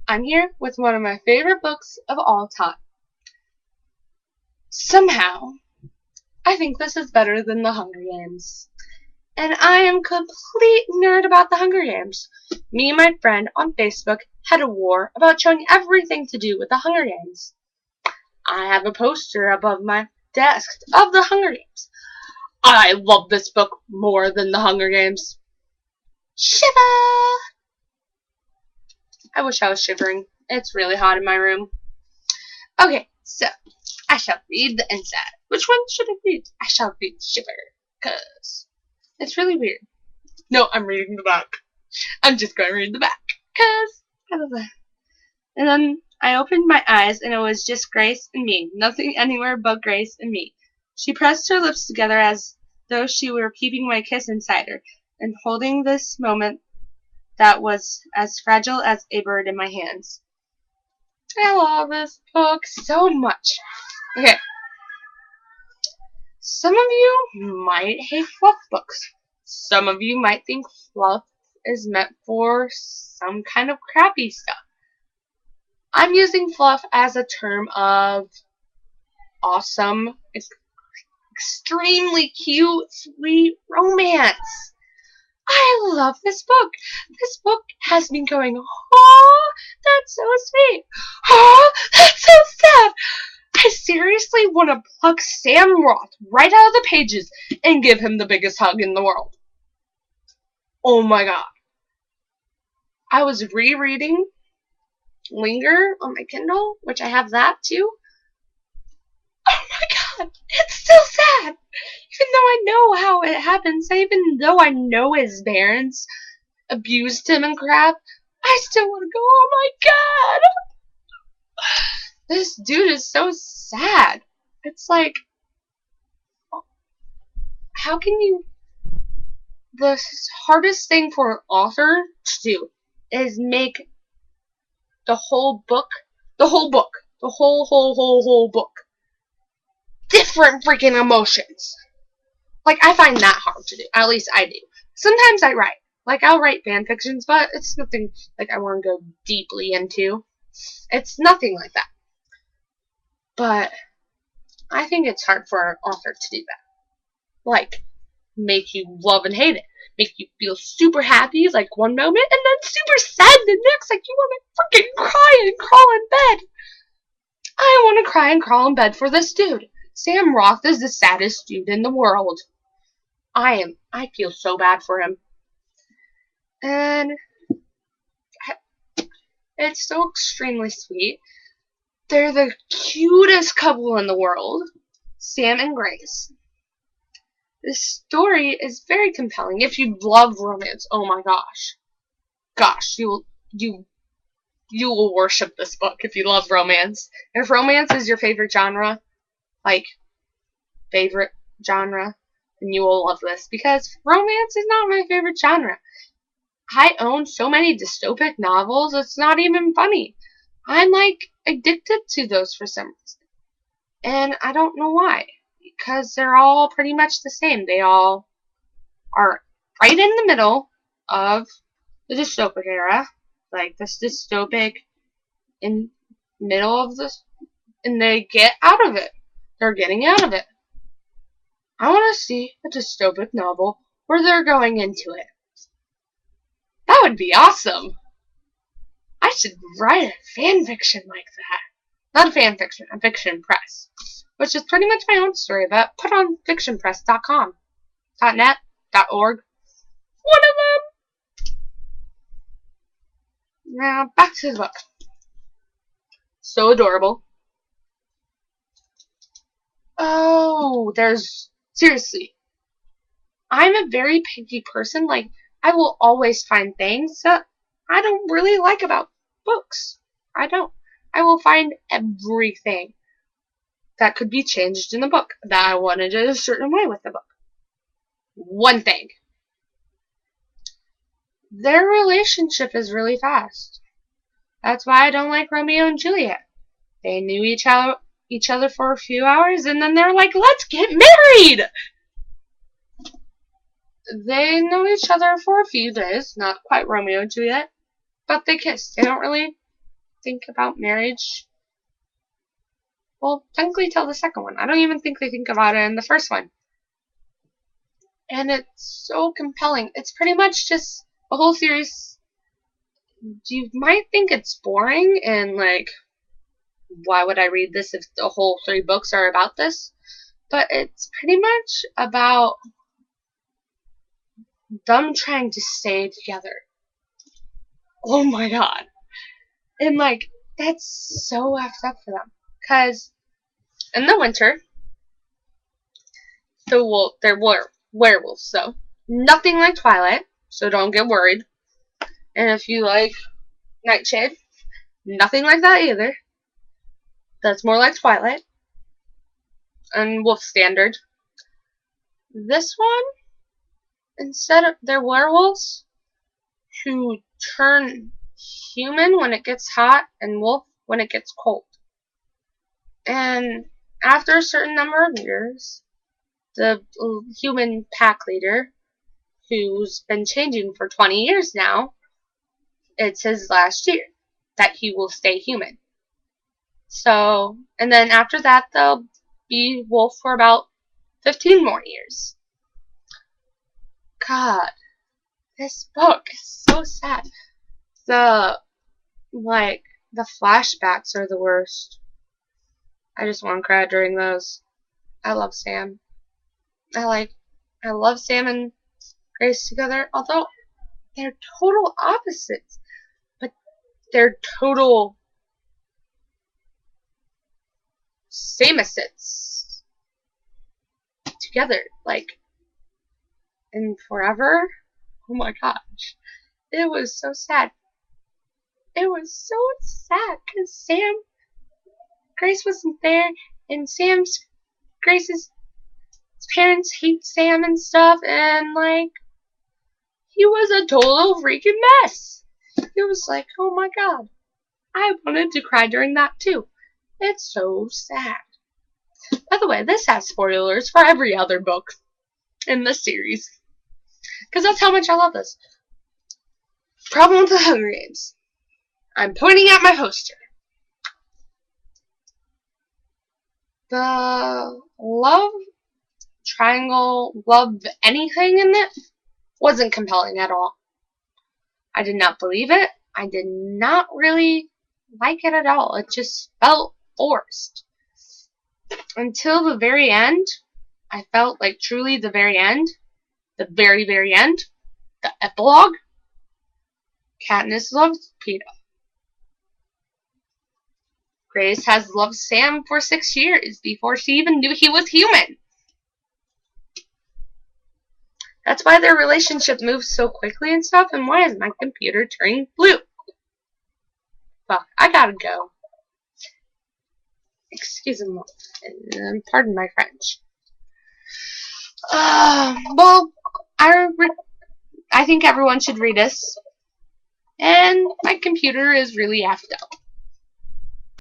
I'm here with one of my favorite books of all time. Somehow, I think this is better than The Hunger Games. And I am complete nerd about The Hunger Games. Me and my friend on Facebook had a war about showing everything to do with The Hunger Games. I have a poster above my desk of The Hunger Games. I love this book more than The Hunger Games. Shiver! I wish I was shivering. It's really hot in my room. Okay, so I shall read the inside. Which one should I read? I shall read Shiver, because it's really weird. No, I'm reading the back. I'm just going to read the back, because I love that. And then I opened my eyes, and it was just Grace and me. Nothing anywhere but Grace and me. She pressed her lips together as though she were keeping my kiss inside her, and holding this moment that was as fragile as a bird in my hands. I love this book so much. Okay. Some of you might hate fluff books. Some of you might think fluff is meant for some kind of crappy stuff. I'm using fluff as a term of awesome, extremely cute, sweet romance. I love this book. This book has me going, oh, that's so sweet. Oh, that's so sad. I seriously want to pluck Sam Roth right out of the pages and give him the biggest hug in the world. Oh my god. I was rereading Linger on my Kindle, which I have that too. Oh my god, it's still sad. Even though I know how it happens, even though I know his parents abused him and crap, I still want to go, oh my god. This dude is so sad. It's like, how can you... The hardest thing for an author to do is make the whole book, the whole book different freaking emotions. Like, I find that hard to do. At least I do. Sometimes I write. Like, I'll write fan fictions, but it's nothing like I want to go deeply into. It's nothing like that. But I think it's hard for an author to do that. Like, make you love and hate it. Make you feel super happy, like, one moment, and then super sad the next. Like, you want to freaking cry and crawl in bed. I want to cry and crawl in bed for this dude. Sam Roth is the saddest dude in the world. I feel so bad for him. And it's so extremely sweet. They're the cutest couple in the world, Sam and Grace. This story is very compelling. If you love romance, oh my gosh, you will worship this book if you love romance. If romance is your favorite genre, like favorite genre, then you will love this, because romance is not my favorite genre. I own so many dystopic novels, it's not even funny. I'm like addicted to those for some reason. And I don't know why. Because they're all pretty much the same. They all are right in the middle of the dystopic era. Like this dystopic in middle of this, and they get out of it. They're getting out of it. I want to see a dystopic novel where they're going into it. That would be awesome. I should write a fan fiction like that. Not a fan fiction, a fiction press. Which is pretty much my own story, but put on fictionpress.com, .net, .org, one of them. Now, back to the book. So adorable. Oh, seriously, I'm a very picky person. Like, I will always find things that I don't really like about books. I will find everything that could be changed in the book, that I wanted it a certain way with the book. One thing. Their relationship is really fast. That's why I don't like Romeo and Juliet. They knew each other for a few hours, and then they're like, let's get married! They know each other for a few days, not quite Romeo and Juliet, but they kiss. They don't really think about marriage. Well, technically till the second one. I don't even think they think about it in the first one. And it's so compelling. It's pretty much just a whole series. You might think it's boring and like, why would I read this if the whole 3 books are about this? But it's pretty much about them trying to stay together. Oh my god. And like, that's so effed up for them. Because in the winter, there were werewolves, so nothing like Twilight, so don't get worried. And if you like Nightshade, nothing like that either. That's more like Twilight and Wolf Standard. This one, instead of, they're werewolves who turn human when it gets hot and wolf when it gets cold. And after a certain number of years, the human pack leader, who's been changing for 20 years now, it's his last year that he will stay human. So, and then after that, they'll be wolf for about 15 more years. God, this book is so sad. The flashbacks are the worst. I just want to cry during those. I love Sam. I love Sam and Grace together, although they're total opposites, but they're total same-opposites together, like, in forever. Oh my gosh. It was so sad. It was so sad because Grace wasn't there, and Grace's parents hate Sam and stuff, and like, he was a total freaking mess. It was like, oh my god. I wanted to cry during that too. It's so sad. By the way, this has spoilers for every other book in this series, because that's how much I love this. Problem with the Hunger Games. I'm pointing at my poster. The love triangle, love anything in it wasn't compelling at all. I did not believe it. I did not really like it at all. It just felt forced. Until the very end, I felt like truly the very end, the very, very end, the epilogue, Katniss loves Peeta. Grace has loved Sam for 6 years before she even knew he was human. That's why their relationship moves so quickly and stuff, and why is my computer turning blue? Fuck, I gotta go. Excuse me, pardon my French. Well, I think everyone should read this, and my computer is really effed up.